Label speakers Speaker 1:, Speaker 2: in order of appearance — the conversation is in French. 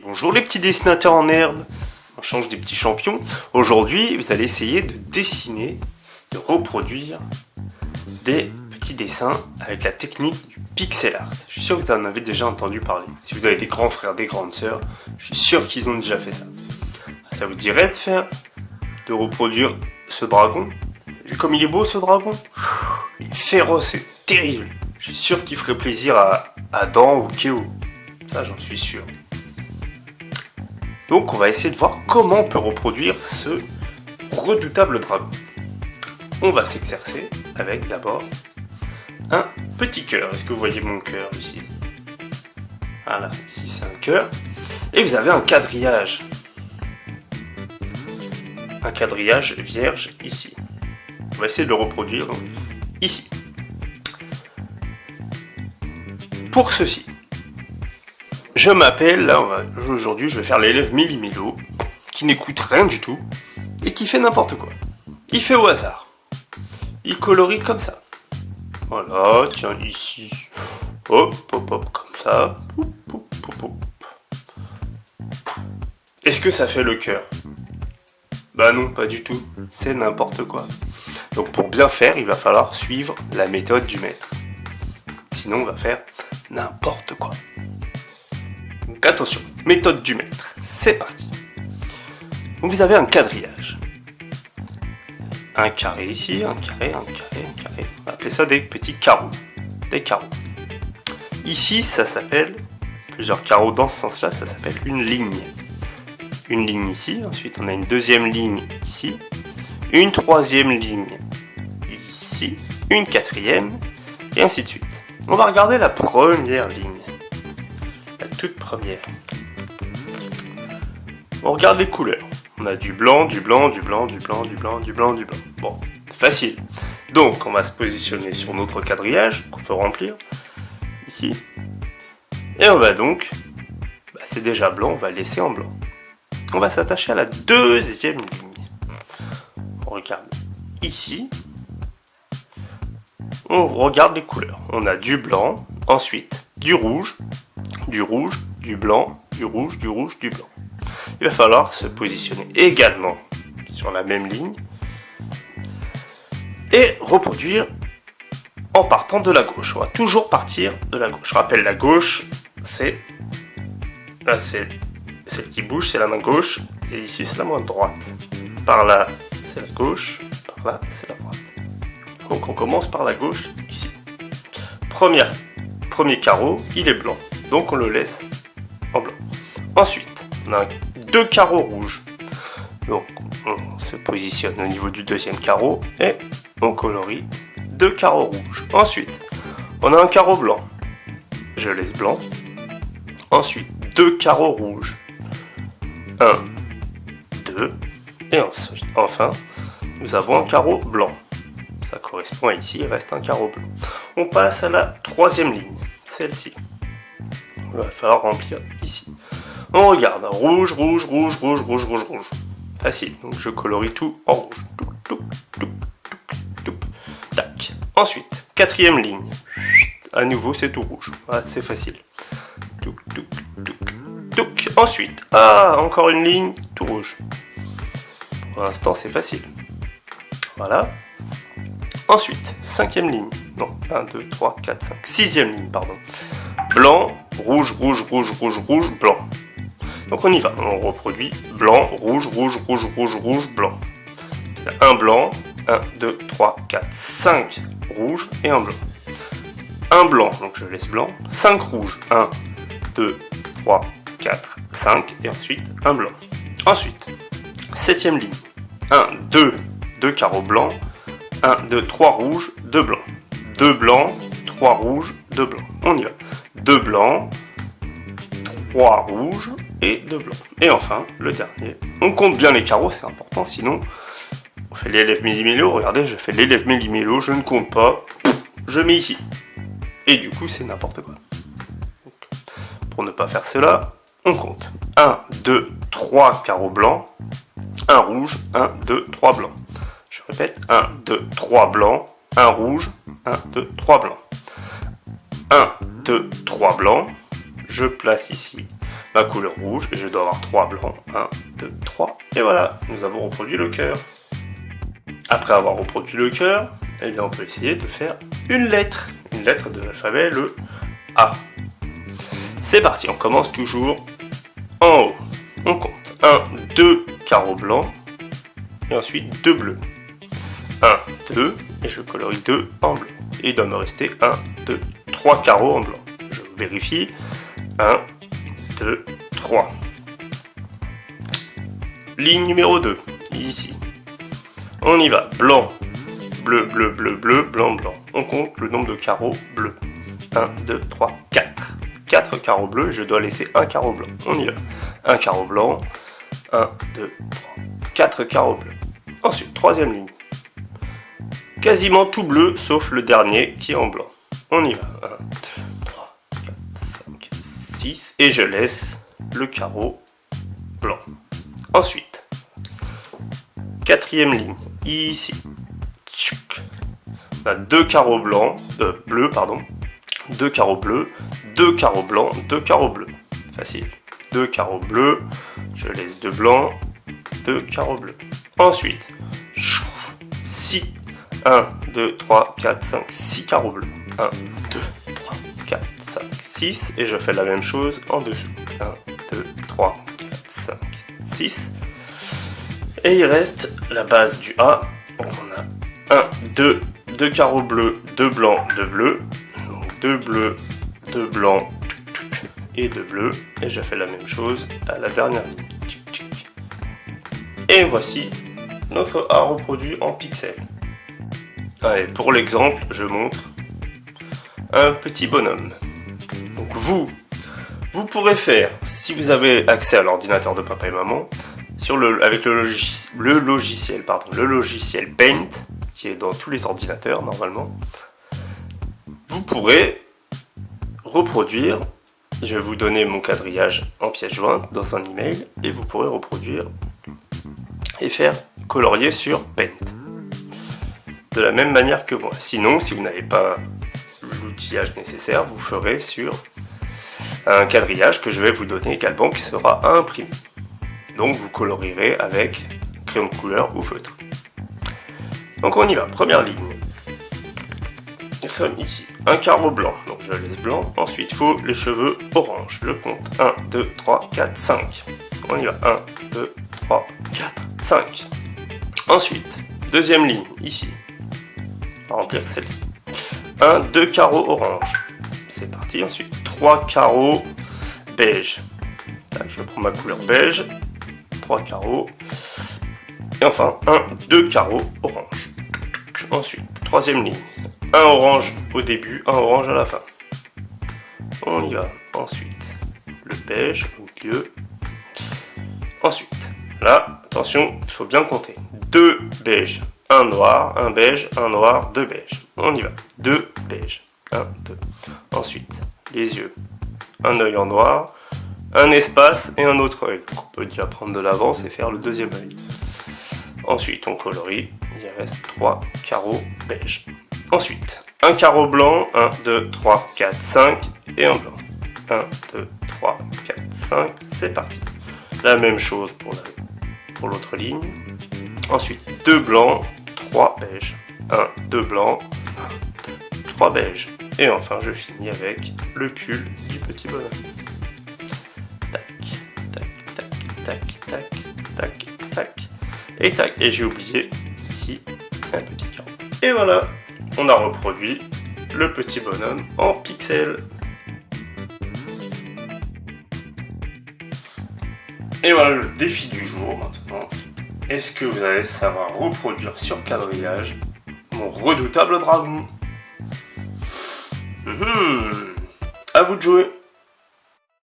Speaker 1: Bonjour les petits dessinateurs en herbe, on change des petits champions. Aujourd'hui, vous allez essayer de dessiner, de reproduire des petits dessins avec la technique du pixel art. Je suis sûr que vous en avez déjà entendu parler. Si vous avez des grands frères, des grandes sœurs, je suis sûr qu'ils ont déjà fait ça. Ça vous dirait de reproduire ce dragon? Comme il est beau ce dragon, il est féroce, c'est terrible. Je suis sûr qu'il ferait plaisir à Adam ou Kéo. Ça, j'en suis sûr. Donc, on va essayer de voir comment on peut reproduire ce redoutable dragon. On va s'exercer avec d'abord un petit cœur. Est-ce que vous voyez mon cœur ici? Voilà, ici c'est un cœur. Et vous avez un quadrillage. Un quadrillage vierge ici. On va essayer de le reproduire donc, ici. Pour ceci, je m'appelle, là aujourd'hui je vais faire l'élève Méli-Mélo, qui n'écoute rien du tout, et qui fait n'importe quoi. Il fait au hasard. Il colorie comme ça. Voilà, tiens, ici. Hop, hop, hop, comme ça. Hop, hop, hop, hop. Est-ce que ça fait le cœur? Bah non, pas du tout. C'est n'importe quoi. Donc pour bien faire, il va falloir suivre la méthode du maître. Sinon, on va faire n'importe quoi. Donc attention, méthode du maître. C'est parti. Donc vous avez un quadrillage. Un carré ici, un carré, un carré, un carré. On va appeler ça des petits carreaux. Des carreaux. Ici, ça s'appelle, plusieurs carreaux dans ce sens-là, ça s'appelle une ligne. Une ligne ici, ensuite on a une deuxième ligne ici, une troisième ligne ici, une quatrième, et ainsi de suite. On va regarder la première ligne. La toute première. On regarde les couleurs. On a du blanc, du blanc, du blanc, du blanc, du blanc, du blanc, du blanc. Bon, facile. Donc, on va se positionner sur notre quadrillage qu'on peut remplir. Ici. Et on va donc... c'est déjà blanc, on va laisser en blanc. On va s'attacher à la deuxième ligne. On regarde ici. On regarde les couleurs. On a du blanc, ensuite du rouge, du rouge, du blanc, du rouge, du rouge, du blanc. Il va falloir se positionner également sur la même ligne et reproduire en partant de la gauche. On va toujours partir de la gauche. Je rappelle, la gauche, c'est celle qui bouge, c'est la main gauche, et ici c'est la main droite. Par là, c'est la gauche, par là, c'est la droite. Donc on commence par la gauche, ici. Premier carreau, il est blanc, donc on le laisse en blanc. Ensuite, on a deux carreaux rouges. Donc on se positionne au niveau du deuxième carreau, et on colorie deux carreaux rouges. Ensuite, on a un carreau blanc. Je laisse blanc. Ensuite, deux carreaux rouges. 1, 2, et ensuite, enfin, nous avons un carreau blanc. Ça correspond à ici, il reste un carreau blanc. On passe à la troisième ligne, celle-ci. Il va falloir remplir ici. On regarde, rouge, rouge, rouge, rouge, rouge, rouge, rouge. Facile, donc je colorie tout en rouge. Touc, touc, touc, touc, touc. Tac. Ensuite, quatrième ligne. À nouveau, c'est tout rouge. Voilà, c'est facile. Touc, touc, touc. Donc, ensuite, encore une ligne, tout rouge. Pour l'instant, c'est facile. Voilà. Ensuite, cinquième ligne. Non, 1, 2, 3, 4, 5. Sixième ligne, pardon. Blanc, rouge, rouge, rouge, rouge, rouge, blanc. Donc on y va. On reproduit blanc, rouge, rouge, rouge, rouge, rouge, blanc. Un blanc, 1, 2, 3, 4, 5 rouges et un blanc. Un blanc, donc je laisse blanc. 5 rouges. 1, 2, 3, 4, 5, et ensuite un blanc. Ensuite, septième ligne. 1, 2, 2 carreaux blancs. 1, 2, 3 rouges, 2 blancs. 2 blancs, 3 rouges, 2 blancs. On y va. 2 blancs, 3 rouges et 2 blancs. Et enfin, le dernier. On compte bien les carreaux, c'est important, sinon on fait l'élève Méli-Mélo. Regardez, je fais l'élève Méli-Mélo, je ne compte pas. Je mets ici. Et du coup, c'est n'importe quoi. Donc, pour ne pas faire cela, on compte 1, 2, 3 carreaux blancs, 1 rouge, 1, 2, 3 blancs. Je répète, 1, 2, 3 blancs, 1 rouge, 1, 2, 3 blancs. 1, 2, 3 blancs. Je place ici ma couleur rouge et je dois avoir 3 blancs. 1, 2, 3. Et voilà, nous avons reproduit le cœur. Après avoir reproduit le cœur, eh bien on peut essayer de faire une lettre de l'alphabet, le A. C'est parti, on commence toujours en haut. On compte 1, 2 carreaux blancs et ensuite 2 bleus. 1, 2 et je colorie 2 en bleu. Et il doit me rester 1, 2, 3 carreaux en blanc. Je vérifie. 1, 2, 3. Ligne numéro 2, ici. On y va. Blanc, bleu, bleu, bleu, bleu, blanc, blanc. On compte le nombre de carreaux bleus. 1, 2, 3, 4. 4 carreaux bleus, je dois laisser un carreau blanc. On y va. Un carreau blanc. 1, 2, 3. 4 carreaux bleus. Ensuite, troisième ligne. Quasiment tout bleu, sauf le dernier qui est en blanc. On y va. 1, 2, 3, 4, 5, 6. Et je laisse le carreau blanc. Ensuite, quatrième ligne. Ici. On a 2 carreaux blancs, bleus, pardon. 2 carreaux bleus, 2 carreaux blancs, 2 carreaux bleus. Facile. 2 carreaux bleus, je laisse 2 blancs, 2 carreaux bleus. Ensuite, 6, 1, 2, 3, 4, 5, 6 carreaux bleus. 1, 2, 3, 4, 5, 6. Et je fais la même chose en dessous. 1, 2, 3, 4, 5, 6. Et il reste la base du A. Donc on a 1, 2, 2 carreaux bleus, 2 blancs, 2 bleus. Donc 2 bleus, 2 blancs et 2 bleus. Et je fais la même chose à la dernière ligne. Et voici notre A reproduit en pixels. Allez, pour l'exemple, je montre un petit bonhomme. Donc vous pourrez faire, si vous avez accès à l'ordinateur de papa et maman, avec le logiciel Paint, qui est dans tous les ordinateurs normalement, vous pourrez reproduire, je vais vous donner mon quadrillage en pièces jointes dans un email, et vous pourrez reproduire et faire colorier sur Paint. De la même manière que moi. Sinon, si vous n'avez pas l'outillage nécessaire, vous ferez sur un quadrillage que je vais vous donner également qui sera imprimé. Donc vous colorierez avec crayon de couleur ou feutre. Donc on y va, première ligne. Nous sommes ici. Un carreau blanc, donc je laisse blanc. Ensuite, il faut les cheveux orange. Je compte 1, 2, 3, 4, 5. On y va, 1, 2, 3, 4, 5. Ensuite, deuxième ligne, ici. On va remplir celle-ci. 1, 2 carreaux orange. C'est parti. Ensuite, 3 carreaux beige. Je prends ma couleur beige. 3 carreaux. Et enfin, 1, 2 carreaux orange. Ensuite, troisième ligne. Un orange au début, un orange à la fin. On y va. Ensuite, le beige au milieu. Ensuite, là, attention, il faut bien compter. 2 beiges, un noir, un beige, un noir, 2 beiges. On y va. 2 beiges. 1, 2. Ensuite, les yeux. Un œil en noir, un espace et un autre œil. Donc on peut déjà prendre de l'avance et faire le deuxième œil. Ensuite, on colorie. Il reste 3 carreaux beige. Ensuite, un carreau blanc. 1, 2, 3, 4, 5. Et un blanc. 1, 2, 3, 4, 5. C'est parti. La même chose pour l'autre ligne. Ensuite, 2 blancs, 3 beiges. 1, 2 blancs, 1, 2, 3 beiges. Et enfin, je finis avec le pull du petit bonhomme. Tac, tac, tac, tac, tac, tac, tac. Et tac. Et j'ai oublié ici un petit carreau. Et voilà, on a reproduit le petit bonhomme en pixels. Et voilà le défi du jour maintenant. Est-ce que vous allez savoir reproduire sur quadrillage mon redoutable dragon? À vous de jouer.